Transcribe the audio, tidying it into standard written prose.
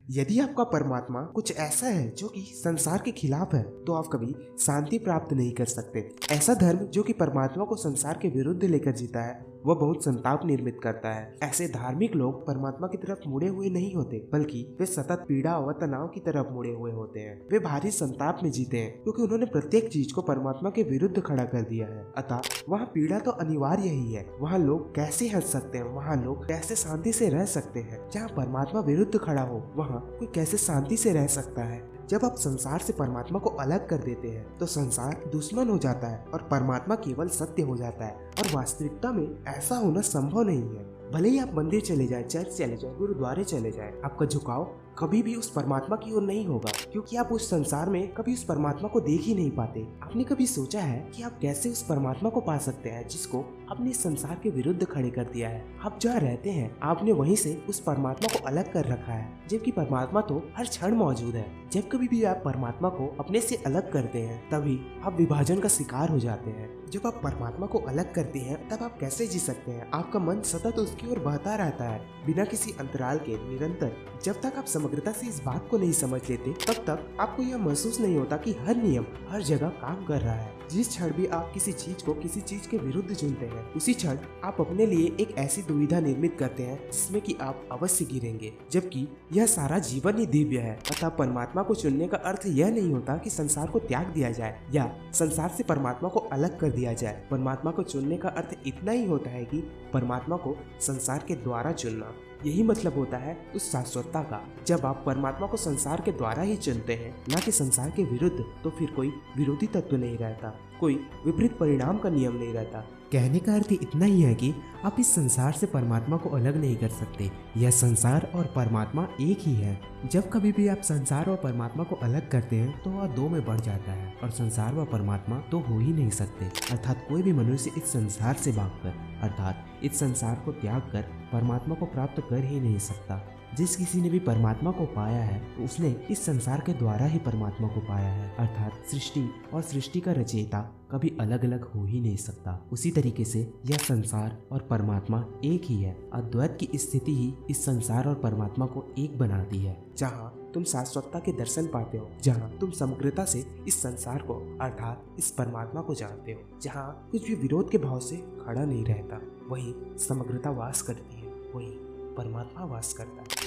यदि आपका परमात्मा कुछ ऐसा है जो कि संसार के खिलाफ है तो आप कभी शांति प्राप्त नहीं कर सकते। ऐसा धर्म जो कि परमात्मा को संसार के विरुद्ध लेकर जीता है वह बहुत संताप निर्मित करता है। ऐसे धार्मिक लोग परमात्मा की तरफ मुड़े हुए नहीं होते, बल्कि वे सतत पीड़ा व तनाव की तरफ मुड़े हुए होते हैं। वे भारी संताप में जीते हैं क्योंकि उन्होंने प्रत्येक चीज को परमात्मा के विरुद्ध खड़ा कर दिया है। अतः वहाँ पीड़ा तो अनिवार्य ही है। वहाँ लोग कैसे हंस सकते हैं, वहाँ लोग कैसे शांति से रह सकते हैं। जहाँ परमात्मा विरुद्ध खड़ा हो वहाँ कोई कैसे शांति से रह सकता है। जब आप संसार से परमात्मा को अलग कर देते हैं तो संसार दुश्मन हो जाता है और परमात्मा केवल सत्य हो जाता है। और वास्तविकता में ऐसा होना संभव नहीं है। भले ही आप मंदिर चले जाएं, चर्च चले जाएं, गुरुद्वारे चले जाएं, आपका झुकाव कभी भी उस परमात्मा की ओर नहीं होगा, क्योंकि आप उस संसार में कभी उस परमात्मा को देख ही नहीं पाते। आपने कभी सोचा है कि आप कैसे उस परमात्मा को पा सकते हैं जिसको आपने इस संसार के विरुद्ध खड़े कर दिया है। आप जहाँ रहते हैं आपने वहीं से उस परमात्मा को अलग कर रखा है, जबकि परमात्मा तो हर क्षण मौजूद है। जब कभी भी आप परमात्मा को अपने से अलग करते हैं तभी आप विभाजन का शिकार हो जाते हैं। जब आप परमात्मा को अलग करते हैं तब आप कैसे जी सकते हैं? आपका मन सतत उसकी ओर बहता रहता है बिना किसी अंतराल के, निरंतर। जब तक आप समग्रता से इस बात को नहीं समझ लेते तब तक आपको यह महसूस नहीं होता कि हर नियम हर जगह काम कर रहा है। जिस क्षण भी आप किसी चीज को किसी चीज के विरुद्ध चुनते हैं उसी क्षण आप अपने लिए एक ऐसी दुविधा निर्मित करते हैं जिसमें कि आप अवश्य गिरेंगे, जबकि यह सारा जीवन ही दिव्य है। अतः परमात्मा को चुनने का अर्थ यह नहीं होता कि संसार को त्याग दिया जाए या संसार से परमात्मा को अलग कर दिया जाए। परमात्मा को चुनने का अर्थ इतना ही होता है कि परमात्मा को संसार के द्वारा चुनना। यही मतलब होता है उस शाश्वतता का। जब आप परमात्मा को संसार के द्वारा ही चुनते हैं, न कि संसार के विरुद्ध, तो फिर कोई विरोधी तत्व नहीं रहता, कोई विपरीत परिणाम का नियम नहीं रहता। कहने का अर्थ इतना ही है कि आप इस संसार से परमात्मा को अलग नहीं कर सकते। यह संसार और परमात्मा एक ही है। जब कभी भी आप संसार और परमात्मा को अलग करते हैं तो वह दो में बढ़ जाता है और संसार व परमात्मा तो हो ही नहीं सकते। अर्थात कोई भी मनुष्य इस संसार से भागकर, अर्थात इस संसार को त्याग कर परमात्मा को प्राप्त कर ही नहीं सकता। जिस किसी ने भी परमात्मा को पाया है तो उसने इस संसार के द्वारा ही परमात्मा को पाया है। अर्थात सृष्टि और सृष्टि का रचयिता कभी अलग अलग हो ही नहीं सकता। उसी तरीके से यह संसार और परमात्मा एक ही है। अद्वैत की स्थिति ही इस संसार और परमात्मा को एक बनाती है। जहाँ तुम शाश्वतता के दर्शन पाते हो, जहाँ तुम समग्रता से इस संसार को अर्थात इस परमात्मा को जानते हो, जहाँ कुछ भी विरोध के भाव से खड़ा नहीं रहता, वही समग्रता वास करती है, वही परमात्मा वास करता है।